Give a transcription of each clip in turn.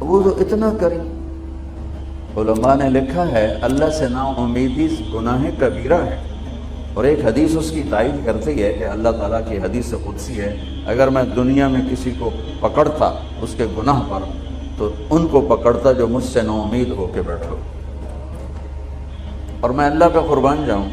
وہ تو اتنا کریں. علماء نے لکھا ہے اللہ سے نا امیدی گناہ کبیرہ ہے، اور ایک حدیث اس کی تائید کرتی ہے کہ اللہ تعالیٰ کی حدیث قدسی ہے، اگر میں دنیا میں کسی کو پکڑتا اس کے گناہ پر تو ان کو پکڑتا جو مجھ سے نا امید ہو کے بیٹھو. اور میں اللہ پہ قربان جاؤں،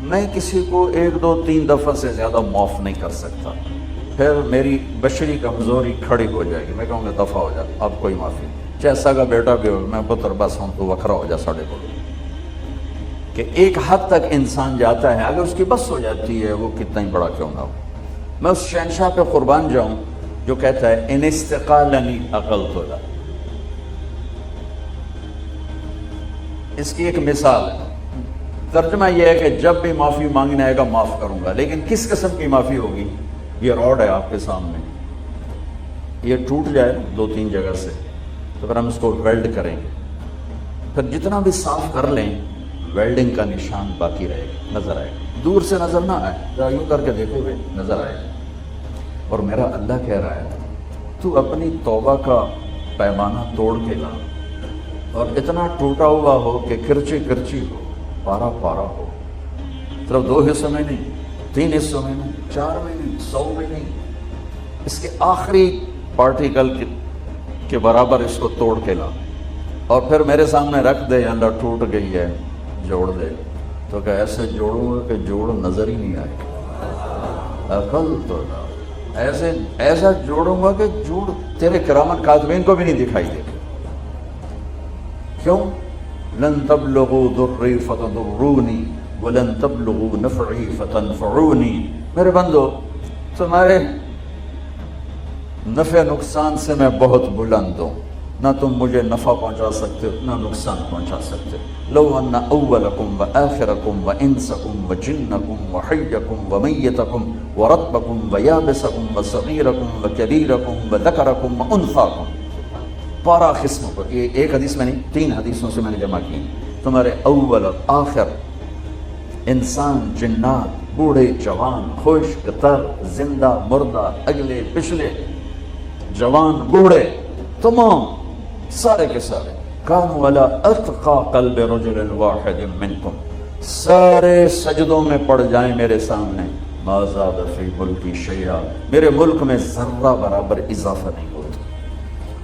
میں کسی کو 1 2 3 دفعہ سے زیادہ معاف نہیں کر سکتا، پھر میری بشری کمزوری کھڑی ہو جائے گی. میں کہوں گا دفعہ ہو جا، اب کوئی معافی نہیں، چاہے سگا بیٹا بھی ہو، میں پتر بس ہوں تو وکھرا ہو جا ساڑھے کو. کہ ایک حد تک انسان جاتا ہے، اگر اس کی بس ہو جاتی ہے وہ کتنا ہی بڑا کیوں نہ ہو. میں اس شہنشاہ پہ قربان جاؤں جو کہتا ہے ان استقالنی عقلت له. اس کی ایک مثال ہے، ترجمہ یہ ہے کہ جب بھی معافی مانگنے آئے گا معاف کروں گا، لیکن کس قسم کی معافی ہوگی؟ یہ روڈ ہے آپ کے سامنے، یہ ٹوٹ جائے 2 3 جگہ سے تو پھر ہم اس کو ویلڈ کریں گے، پھر جتنا بھی صاف کر لیں ویلڈنگ کا نشان باقی رہے گا، نظر آئے گا، دور سے نظر نہ آئے، ذرا یوں کر کے دیکھو گے نظر آئے گا. اور میرا اللہ کہہ رہا ہے تو اپنی توبہ کا پیمانہ توڑ کے لا، اور اتنا ٹوٹا ہوا ہو کہ کرچی کرچی ہو، پارا پارا ہو، صرف 2 حصوں میں نہیں، 3 حصوں میں نہیں، 4 میں نہیں، 100 میں نہیں، اس کے آخری پارٹیکل کے برابر اس کو توڑ کے لا، اور پھر میرے سامنے رکھ دے. اللہ ٹوٹ گئی ہے، جوڑ دے. تو کہ ایسے جوڑوں گا کہ جوڑ نظر ہی نہیں آئے. عقل تو ایسا جوڑوں گا کہ جوڑ تیرے کرامت کاتبین کو بھی نہیں دکھائی دے. کیوں؟ لن تبلغوا ضری فتضرونی ولن تبلغوا نفعی فتنفعونی. میرے بندو تمہارے نفع نقصان سے میں بہت بلند ہوں، نہ تم مجھے نفع پہنچا سکتے ہو نہ نقصان پہنچا سکتے. لو ان اولکم وآخرکم وانسکم وجنکم وحیکم ومیتکم ورطبکم ویابسکم وصغیرکم وکبیرکم وذکرکم وانثاکم، 12 قسموں پر، یہ ایک حدیث میں نہیں 3 حدیثوں سے میں نے جمع کی. تمہارے اول اور آخر، انسان، جنات، بوڑھے جوان، خشک تر، زندہ مردہ، اگلے پچھلے، جوان بوڑھے، تمام سارے کے سارے، کانوا علی اتقى قلب رجل واحد منکم، سارے سجدوں میں پڑ جائیں میرے سامنے. ما زاد فی ملکی شیئا، میرے ملک میں ذرہ برابر اضافہ نہیں ہوتا.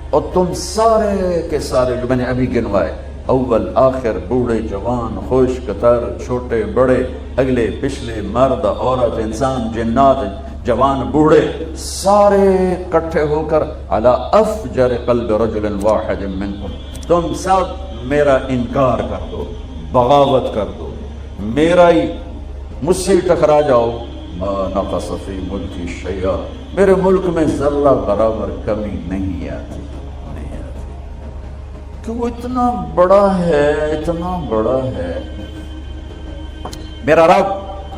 اور تم سارے کے سارے جو میں نے ابھی گنوائے، اول آخر، بوڑھے جوان، خشک تر، چھوٹے بڑے، اگلے پچھلے، مرد عورت، انسان جنات، جوان بوڑھے، سارے اکٹھے ہو کر علی افجر قلب رجل واحد منکم، تم سب میرا انکار کر دو، بغاوت کر دو، میرا ہی مجھ سے ٹکرا جاؤ. ما نقص فی ملکی شیئا، میرے ملک میں ذرہ برابر کمی نہیں آتی. کہ وہ اتنا بڑا ہے، اتنا بڑا ہے. میرا رب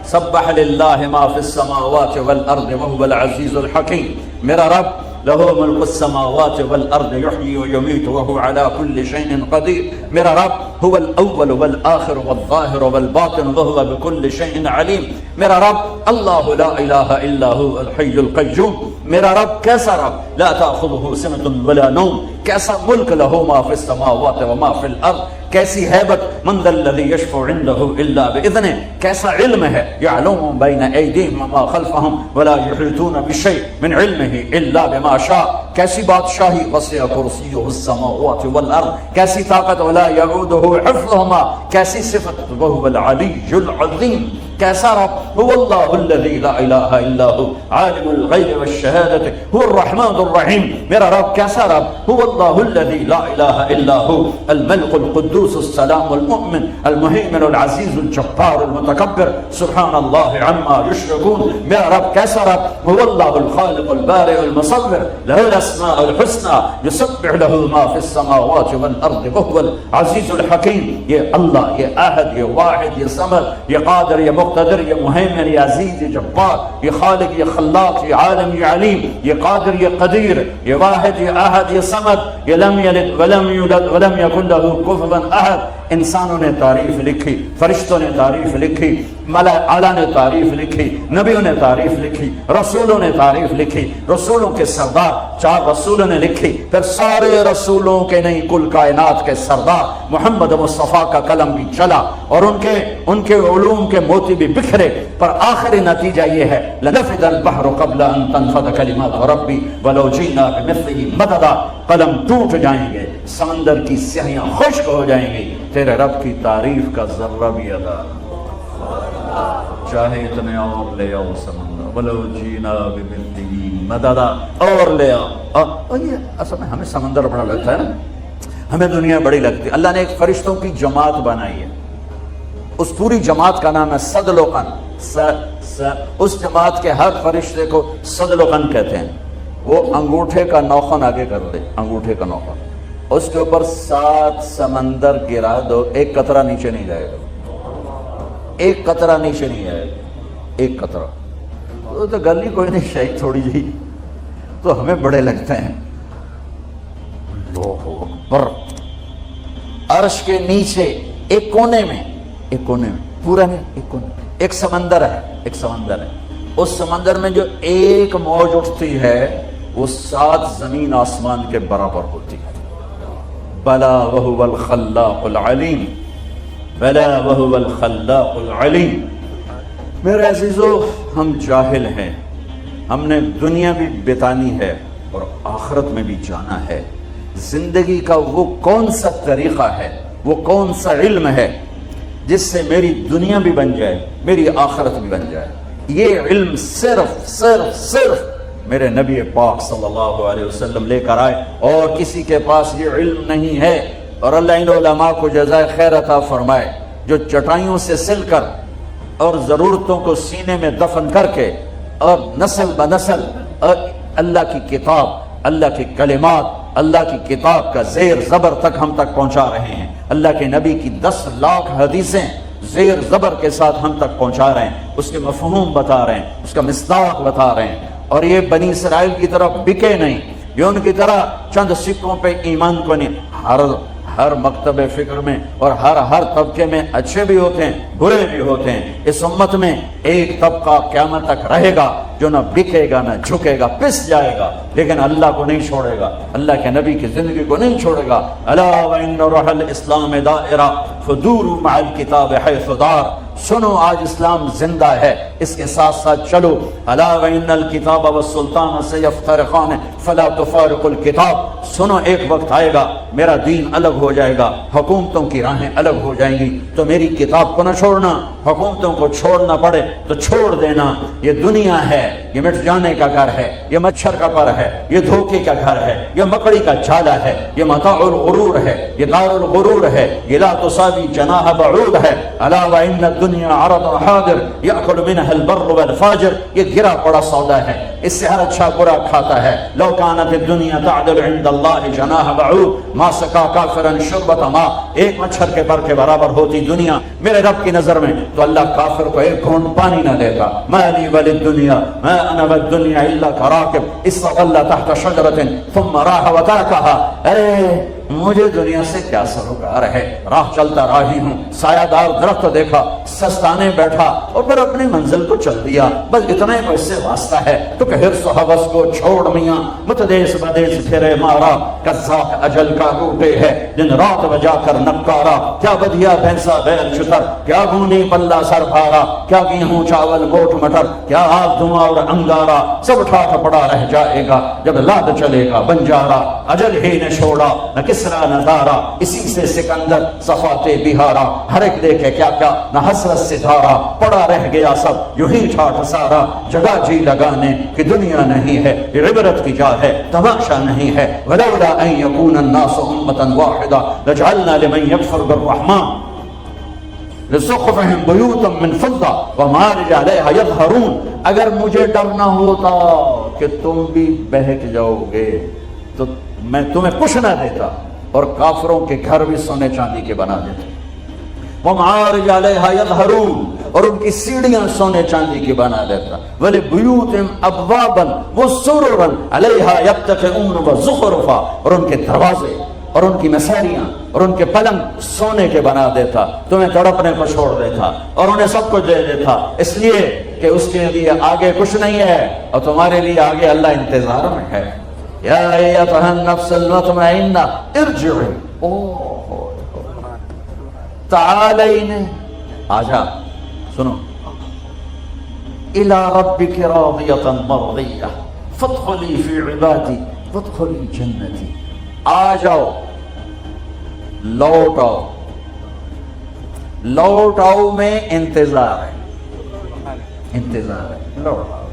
سبح للہ ما فی السماوات والارض وهو العزیز الحکیم، میرا رب لہ ملک السماوات والارض یحیی ویمیت وهو علی کل شیء قدیر، میرا رب هو الاول والآخر والظاہر والباطن وهو بكل شیء علیم، میرا رب اللہ لا الہ الا هو الحی القیوم، میرا رب کیسا رب لا تأخذه سنة ولا نوم، کیسا ملک لہ ما فی السماوات وما فی الارض، کیسی حیبت، من ذا الذی یشفع عنده الا باذنہ، کیسا علم ہے، یعلم بین ایدیہم وما خلفہم ولا یحیطون بشیء من علمہ الا بما شاء، کیسی بادشاہی، وسع کرسیہ السماوات والارض، کیسی طاقت، ولا یعودہ حفظہما، کیسی صفت، وہو العلی العظیم، کیسا رب، هو اللہ الذی لا الہ الا هو عالم الغیب والشہادۃ هو الرحمن الرحیم، میرا رب کیسا رب، هو اللہ الذی لا الہ الا هو الملک القدوس السلام المؤمن المہیمن العزیز الجبار المتکبر سبحان اللہ عما یشرکون، میرا رب کیسا رب، هو اللہ الخالق البارئ المصور له الاسماء الحسنى یسبح له ما فی السماوات والارض وهو العزیز الحکیم. یہ اللہ، یہ احد، یہ واحد، یہ صمد، یہ قادر، یہ مقتدر، یہ مہیمن، یہ عزیز، یہ جبار، یہ خالق، یہ خلاق، یہ عالم، یہ علیم، یہ قادر، یہ قدیر، یہ واحد، یہ احد، یہ صمد، یہ لم یلد ولم یولد ولم یکن له کفوا احد، انسانوں نے تعریف لکھی، فرشتوں نے تعریف لکھی، ملائکہ اعلیٰ نے تعریف لکھی، نبیوں نے تعریف لکھی، رسولوں نے تعریف لکھی، رسولوں کے سردار 4 رسولوں نے لکھی، پھر سارے رسولوں کے نہیں کل کائنات کے سردار محمد مصطفیٰ کا قلم بھی چلا اور ان کے علوم کے موتی بھی بکھرے، پر آخری نتیجہ یہ ہے لنفد البحر قبل ان تنفد کلمات ربی ولو جئنا بمثله مددا، قلم ٹوٹ جائیں گے، سمندر کی سیاہیاں خشک ہو جائیں گی، تیرے رب کی تعریف کا ذرہ بھی ادا چاہے اتنے اور لے آؤ سمندر، ولو جینا بمثله مددا، اور لے آؤ۔ اور یہ اصل میں ہمیں سمندر بڑا لگتا ہے نا، ہمیں دنیا بڑی لگتی ہے۔ اللہ نے ایک فرشتوں کی جماعت بنائی ہے، اس پوری جماعت کا نام ہے صدلقن۔ اس جماعت کے ہر فرشتے کو صدلقن کہتے ہیں۔ وہ انگوٹھے کا نوخن آگے کر دے، انگوٹھے کا نوخن، اس کے اوپر 7 سمندر گرا دو، ایک قطرہ نیچے نہیں جائے گا، ایک قطرہ نیچے نہیں آئے گا، ایک قطرہ۔ تو گل ہی کوئی نہیں، شاید تھوڑی جی تو ہمیں بڑے لگتے ہیں۔ اللہ اکبر، عرش کے نیچے ایک کونے میں پورا نہیں، ایک کونے میں ایک سمندر ہے، ایک سمندر ہے۔ اس سمندر میں جو ایک موج اٹھتی ہے وہ 7 زمین آسمان کے برابر ہوتی ہے۔ بلا وہو الخلاق العلیم، بلا وہو الخلاق العلیم۔ میرے عزیزو، ہم جاہل ہیں، ہم نے دنیا بھی بتانی ہے اور آخرت میں بھی جانا ہے۔ زندگی کا وہ کون سا طریقہ ہے، وہ کون سا علم ہے جس سے میری دنیا بھی بن جائے، میری آخرت بھی بن جائے؟ یہ علم صرف میرے نبی پاک صلی اللہ علیہ وسلم لے کر آئے، اور کسی کے پاس یہ علم نہیں ہے۔ اور اللہ ان علماء کو جزائے خیر عطا فرمائے جو چٹائیوں سے سل کر اور ضرورتوں کو سینے میں دفن کر کے اور نسل بنسل اللہ کی کتاب، اللہ کی کلمات، اللہ کی کتاب کا زیر زبر تک ہم تک پہنچا رہے ہیں۔ اللہ کے نبی کی 10 لاکھ حدیثیں زیر زبر کے ساتھ ہم تک پہنچا رہے ہیں، اس کے مفہوم بتا رہے ہیں، اس کا مصداق بتا رہے ہیں۔ اور یہ بنی اسرائیل کی طرف بکے نہیں، یہ ان کی طرح چند سکوں پہ ایمان کو نہیں۔ ہر مکتب فکر میں اور ہر طبقے میں اچھے بھی ہوتے ہیں، برے بھی ہوتے ہیں۔ اس امت میں ایک طبقہ قیامت تک رہے گا جو نہ بکے گا نہ جھکے گا، پس جائے گا، لیکن اللہ کو نہیں چھوڑے گا، اللہ کے نبی کی زندگی کو نہیں چھوڑے گا۔ الا وان روح الاسلام دائرہ فدوروا مع الکتاب حیث دار۔ سنو، آج اسلام زندہ ہے، اس کے ساتھ ساتھ چلو۔ الا وان الکتاب والسلطان سیفترقان فلا تفارق الکتاب۔ سنو، ایک وقت آئے گا میرا دین الگ ہو جائے گا، حکومتوں کی راہیں الگ ہو جائیں گی، تو میری کتاب کو نہ چھوڑنا، حکومتوں کو چھوڑنا پڑے تو چھوڑ دینا۔ یہ دنیا ہے، یہ مٹ جانے کا گھر ہے، یہ مچھر کا پر ہے، یہ دھوکے کا گھر ہے، یہ مکڑی کا جالا ہے، یہ متاع الغرور ہے، یہ دار الغرور ہے، یہ لا تساوی جناح بعود ہے۔ الا وان الدنیا عرض حاضر یاکل منها البر والفاجر۔ یہ گرا پڑا سودا ہے، اس سے ہر اچھا برا کھاتا ہے۔ لو كانت الدنيا تعدل عند الله جناح بعوض ما سقى كافرا شربة ماء۔ ایک مچھر کے پر کے برابر ہوتی دنیا میرے رب کی نظر میں تو اللہ کافر کو ایک گھونٹ پانی نہ دیتا۔ ما لي وللدنيا ما انا والدنيا الا كراكب استظل تحت شجرة ثم راح وتركها۔ مجھے دنیا سے کیا سروکار ہے، راہ چلتا راہی ہوں، سایہ دار درخت دیکھا، سستانے بیٹھا اور پھر اپنی منزل کو چل دیا، بس اتنا ہی اس سے واسطہ ہے۔ تو کہ حرص و حوث کو چھوڑ میاں، متدیس بدیس پھرے مارا، قذاق اجل کا روٹے ہے دن رات بجا کر نکارا۔ کیا بدھیا بھینسا بیل چتر، کیا گونی پلہ سر بھارا، کیا گیہوں چاول موٹ مٹر، کیا آگ دھواں اور انگارا، سب ٹھاٹ پڑا رہ جائے گا جب لاد چلے گا بنجارا۔ اجل ہی نے چھوڑا نہ کسرا نہ دارا، اسی سے سکندر صفات بہارا۔ ہر ایک دیکھے کیا کیا نہ حسرت سے دھارا، پڑا رہ گیا سب یوں ہی ٹھاٹ سارا۔ جگہ جی لگانے کی دنیا نہیں ہے، یہ عبرت کی جا ہے، تماشا نہیں ہے۔ ولولا ان یکون الناس امة واحدہ لجعلنا لمن یکفر بالرحمن لسقفهم بیوتا من فضہ ومعارج علیہا یظہرون۔ اگر مجھے ڈر نہ ہوتا کہ تم بھی بہک جاؤ گے تو میں تمہیں کچھ نہ دیتا اور کافروں کے گھر بھی سونے چاندی کے بنا دیتے۔ ومعارج علیہا یظہرون، اور ان کی سیڑھیاں سونے چاندی کی بنا دیتا۔ وَلِبُيُوتِهِمْ أَبْوَابًا وَسُرُرًا عَلَيْهَا يَتَّكِئُونَ وَزُخْرُفًا، اور ان کے دروازے اور ان کی مساریاں اور ان کے پلنگ سونے کے بنا دیتا، تمہیں تڑپنے کو چھوڑ دیتا اور انہیں سب کچھ دے دیتا، اس لیے کہ اس کے لیے آگے کچھ نہیں ہے اور تمہارے لیے آگے اللہ انتظار میں ہے۔ یا ایتھا النفس المطمئنہ ارجعی، تعالین، آجا سنو، الی ربک راضیۃ مرضیہ فادخلی فی عبادی وادخلی جنتی، آ جاؤ، لوٹ آؤ، لوٹ آؤ میں انتظار ہے، انتظار ہے، لوٹ آؤ۔